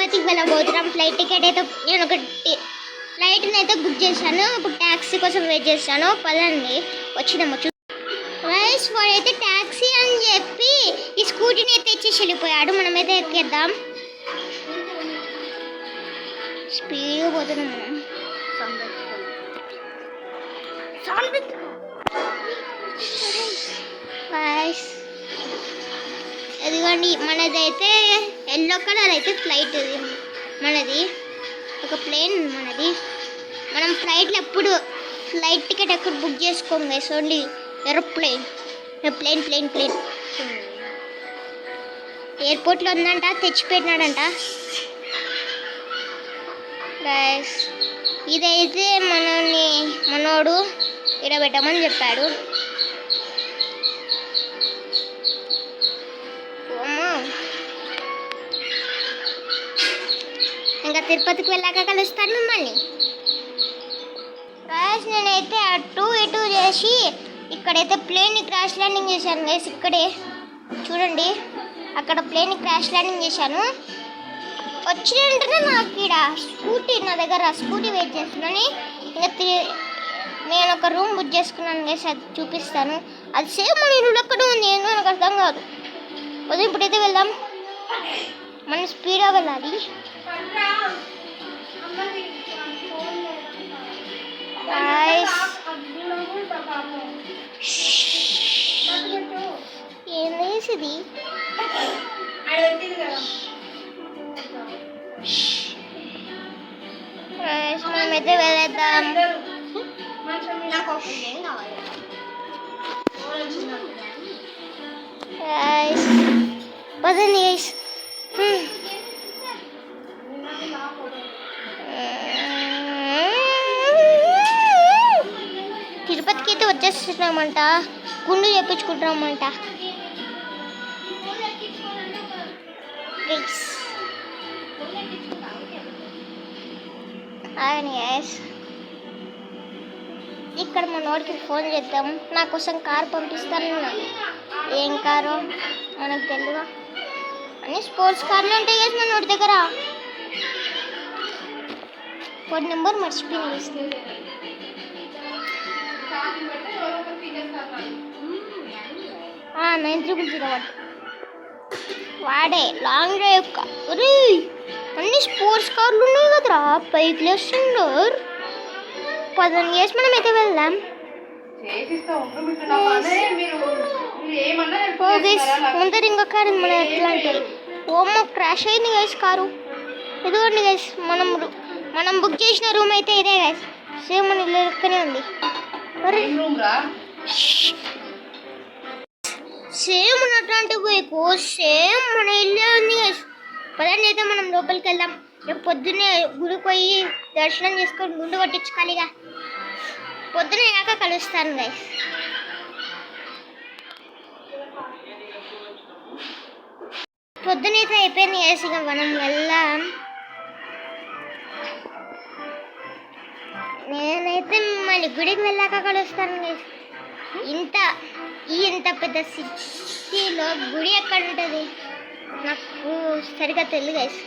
తిరుపతికి వెళ్ళబోతున్నాం. Flight ticket అయితే నేను ఫ్లైట్ని అయితే బుక్ చేశాను. ఇప్పుడు ట్యాక్సీ కోసం వెయిట్ చేస్తాను. పదండి వచ్చినాము. రైస్ వాడైతే ట్యాక్సీ అని చెప్పి ఈ స్కూటీని అయితే ఇచ్చేసి వెళ్ళిపోయాడు. మనమైతే ఎక్కేద్దాం. స్పీడ్గా పోతున్నాం మనం. అదిగోండి మనదైతే ఎల్లో కలర్ అయితే ఫ్లైట్ మనది ఒక ప్లేన్ మనది. మనం ఫ్లైట్లో ఎప్పుడు ఫ్లైట్ టికెట్ ఎక్కడ బుక్ చేసుకోం guys, only aeroplane plane plane plane. ఎయిర్పోర్ట్లో ఉందంట, తెచ్చిపెట్టినాడంట గైస్. ఇదైతే మనోడు ఇక్కడ పెట్టమని చెప్పాడు. ఇంకా తిరుపతికి వెళ్ళాక కలుస్తాను మిమ్మల్ని. గైస్ నేనైతే అటు ఇటు చేసి ఇక్కడైతే ప్లేన్ని క్రాష్ ల్యాండింగ్ చేశాను గైస్. ఇక్కడే చూడండి, అక్కడ ప్లేన్ని క్రాష్ ల్యాండింగ్ చేశాను. వచ్చిన వెంటనే నాకు ఇక్కడ నా దగ్గర స్కూటీ వెయిట్ చేస్తున్నాను. ఇంకా నేను ఒక రూమ్ బుక్ చేసుకున్నాను గైస్, అది చూపిస్తాను. అది సేమ్ మన ఇల్లు ఎక్కడ ఉంది ఏందో నాకు అర్థం కాదు. ఉదయం ఇప్పుడైతే వెళ్దాం, మనం స్పీడ్గా వెళ్ళాలి. ఏం వేసిది మనమైతే వెళ్ళేద్దాం. పదండి గైస్. తిరుపతికి అయితే వచ్చేస్తున్నామంట, గుండు చేయించుకుంటున్నామంట. ఇక్కడ మా నోడికి ఫోన్ చేద్దాం, నా కోసం కారు పంపిస్తాను. ఏం కారు మనకు తెలుగుగా అన్ని స్పోర్ట్స్ కార్లు ఉంటాయి కదా మన నోటి దగ్గర. ఫోన్ నెంబర్ మర్చిపోయింది. 9301 వాడే లాంగ్ డ్రైవ్. అరే అన్ని స్పోర్ట్స్ కార్లు ఉన్నాయి కదరా, పైకి లేస్తున్నారు. పదండి చేసి మనం అయితే వెళ్దాం. ముందర ఇంకో కారు మనం ఎట్లా అంటారు. ఓమ్మ క్రాష్ అయింది గైస్ కారు. ఇదిగోండి గైస్, మనం బుక్ చేసిన రూమ్ అయితే ఇదే గైస్, సేమ్ మన ఇల్లు లెక్కనే ఉంది. సేమ్ ఉన్నటువంటి బైకు సేమ్ మన ఇల్లే ఉంది గైస్. పదండి అయితే మనం లోపలికి వెళ్దాం. రేపు పొద్దున్నే గుడికి పోయి దర్శనం చేసుకొని గుండు కొట్టించుకోవాలిగా. పొద్దున అయ్యాక కలుస్తాను గైస్. పొద్దునైతే అయిపోయింది గైస్, ఇక మనం వెళ్దాం. నేనైతే మళ్ళీ గుడికి వెళ్ళాక కలుస్తాను గైస్. ఇంత పెద్ద సిటీలో గుడి ఎక్కడ ఉంటుంది నాకు సరిగా తెలియదు గైస్.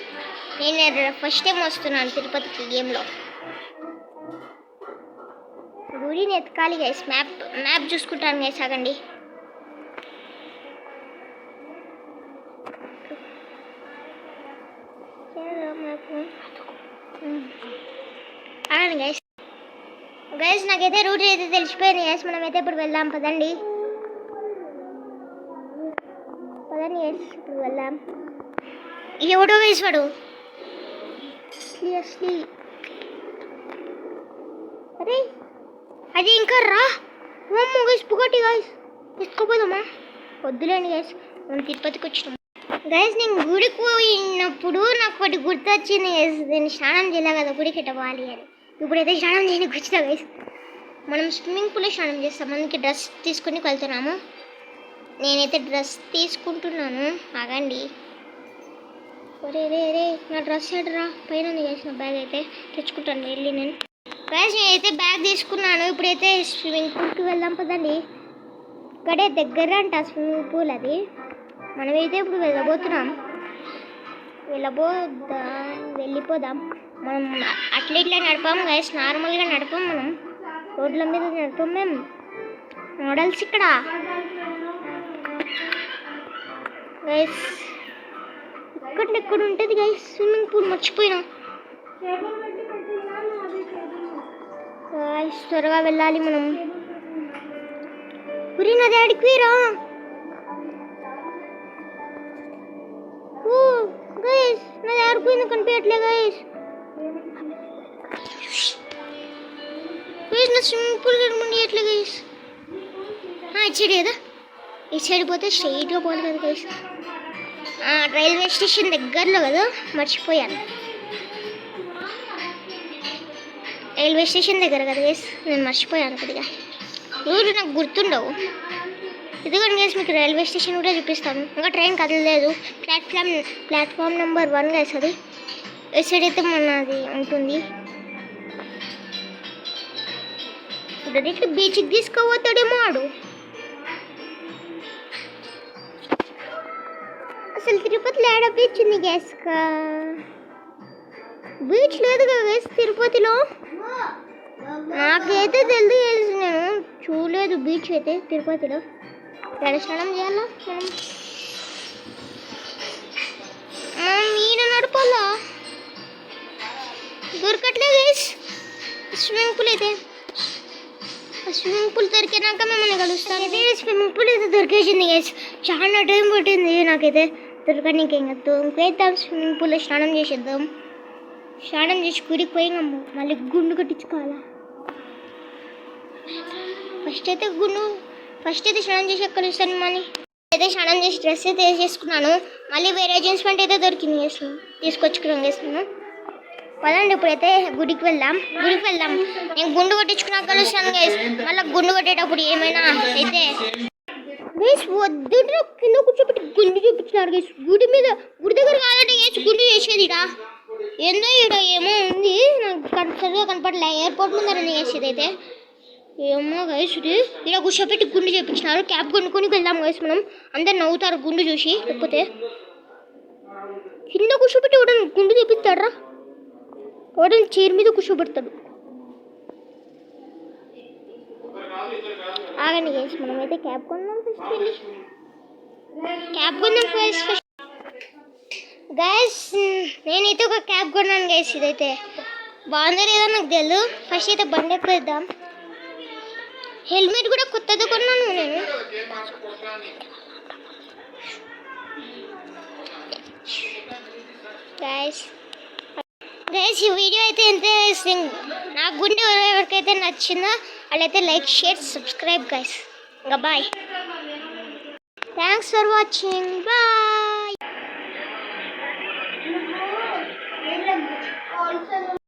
నేను ఫస్ట్ టైం వస్తున్నాను తిరుపతికి గేమ్లో. గుడిని ఎత్తుకాలి గైస్. మ్యాప్ చూసుకుంటాను గైస్. ఆగండి. గైస్ గైస్ నాకైతే రూట్ అయితే తెలిసిపోయింది గైస్. మనమైతే ఇప్పుడు వెళ్దాం. పదండి గైస్, ఇప్పుడు వెళ్దాం. ఎవడో గైస్ వాడు అరే అది ఇంకా రా గైస్ పుగటి గైస్. తీసుకోపోదామా? వద్దులేండి గైస్, మనం తిరుపతికి వచ్చినాం గైస్. నేను గుడికి పోయినప్పుడు నాకు ఒకటి గుర్తొచ్చింది గైస్. నేను స్నానం చేయలే కదా గుడికి ఎట్టవాలి అని. ఇప్పుడైతే స్నానం చేయడానికి వచ్చినా గైస్. మనం స్విమ్మింగ్ పూల్లో స్నానం చేస్తాం, అందుకే డ్రెస్ తీసుకుని వెళ్తున్నాము. నేనైతే డ్రెస్ తీసుకుంటున్నాను. ఆగండి. రే నా డ్రెస్ ఎడరా పైన ఉంది గైస్. నా బ్యాగ్ అయితే తెచ్చుకుంటాను వెళ్ళి నేను గైస్. నేనైతే బ్యాగ్ తీసుకున్నాను. ఇప్పుడైతే స్విమ్మింగ్ పూల్కి వెళ్దాం. పదండి, ఇక్కడే దగ్గర అంట స్విమ్మింగ్ పూల్ అది. మనమైతే ఇప్పుడు వెళ్ళబోతున్నాం. వెళ్ళిపోదాం. మనం అట్లా ఇట్లా నడపాం గైస్, నార్మల్గా నడపాం, మనం రోడ్ల మీద నడపాం మేము మోడల్స్ ఇక్కడ గైస్. ఎక్కడ ఉంటుంది గైస్ స్విమ్మింగ్ పూల్, మర్చిపోయినా గైస్. త్వరగా వెళ్ళాలి మనం. ఉరి నది అడిగిరా గైస్, నది ఆడిపోయింది కనిపించట్లే గైస్. గైస్ నా స్విమ్మింగ్ పూల్ కనిపించట్లే గైస్. ఇటు సైడ్ కదా, ఇటు సైడ్ పోతే స్ట్రైట్గా పోవాలి కదా గైస్. రైల్వే స్టేషన్ దగ్గరలో కదా, మర్చిపోయాను. రైల్వే స్టేషన్ దగ్గర కదా గైస్, నేను మర్చిపోయాను కొద్దిగా. ఊరు నాకు గుర్తుండవు. ఇదిగోండి గైస్, మీకు రైల్వే స్టేషన్ కూడా చూపిస్తాను. ఇంకా ట్రైన్ కదలలేదు. ప్లాట్ఫామ్ నెంబర్ 1 గైస్ అది. ఈ సైడ్ అయితే మనది ఉంటుంది. డైరెక్ట్ బీచ్కి తీసుకోపోతాడేమో ఆడు. అసలు తిరుపతిలో ఏడ బీచ్ ఉంది గ్యాస్? బీచ్ లేదు కదా గైస్ తిరుపతిలో. నాకైతే తెలియదు, నేను చూడలేదు బీచ్ అయితే తిరుపతిలో. ఎక్కడ స్నానం చేయాలా మనం? ఈయన నడపాలా? దొరకట్లే గైస్ స్విమ్మింగ్ పూల్ అయితే. స్విమ్మింగ్ పూల్ దొరికినాక మిమ్మల్ని కలుస్తాను. స్విమ్మింగ్ పూల్ అయితే దొరికేసింది గైస్. చాలా టైం పట్టింది నాకైతే దొరకడానికి. ఇంకేద్దాం స్విమ్మింగ్ పూల్లో స్నానం చేసేద్దాం. స్నానం చేసి గుడికి పోయి మళ్ళీ గుండు కట్టించుకోవాలా. ఫస్ట్ అయితే స్నానం చేసి కలుస్తాను. మళ్ళీ అయితే స్నానం చేసి డ్రెస్ అయితే వేసేసుకున్నాను. మళ్ళీ వేరే జీన్స్ ప్యాంట్ అయితే దొరికింది వేసుకున్నాను, తీసుకొచ్చుకున్నాను వేసుకున్నాను. పదండి ఇప్పుడైతే గుడికి వెళ్దాం. నేను గుండు కొట్టించుకున్నాక కలుస్తాను గైస్. మళ్ళీ గుండు కొట్టేటప్పుడు ఏమైనా అయితే గైస్ వద్దు, కింద కూర్చోబెట్టి గుండు చూపించినారు గైస్. గుడి దగ్గర కాదంటే గైస్ గుండు చేసేది ఇడా ఏందో. ఇక్కడ ఏమో ఉంది, నాకు సరిగా కనపడలే. ఎయిర్పోర్ట్ ముందర చేసేది అయితే ఏమో గైస్. ఇలా కూర్చోబెట్టి గుండు చేపించినారు. క్యాప్ కొనుక్కొని వెళ్దాం గైస్. మనం అందరు నవ్వుతారు గుండు చూసి. లేకపోతే కింద కూర్చోబెట్టి ఎవడన్నా గుండు చేపిస్తాడరా? ఎవడన్నా చైర్ మీద కూర్చోబెడతాడు. ఆగండి గైస్, మనమైతే క్యాప్ కొందాం ఫస్ట్. గైస్ నేనైతే ఒక క్యాప్ కొన్నాను గైస్. ఇదైతే బాగుందో లేదో నాకు తెలియదు. ఫస్ట్ అయితే బండి ఎక్కువేద్దాం. హెల్మెట్ కూడా కొత్తది కొన్నాను నేను. గైస్ ఈ వీడియో అయితే ఎంత నా గుండె ఎవరికైతే నచ్చిందో వాళ్ళైతే లైక్, షేర్, సబ్స్క్రైబ్ గైస్. ఇంకా bye. Thanks for watching. Bye.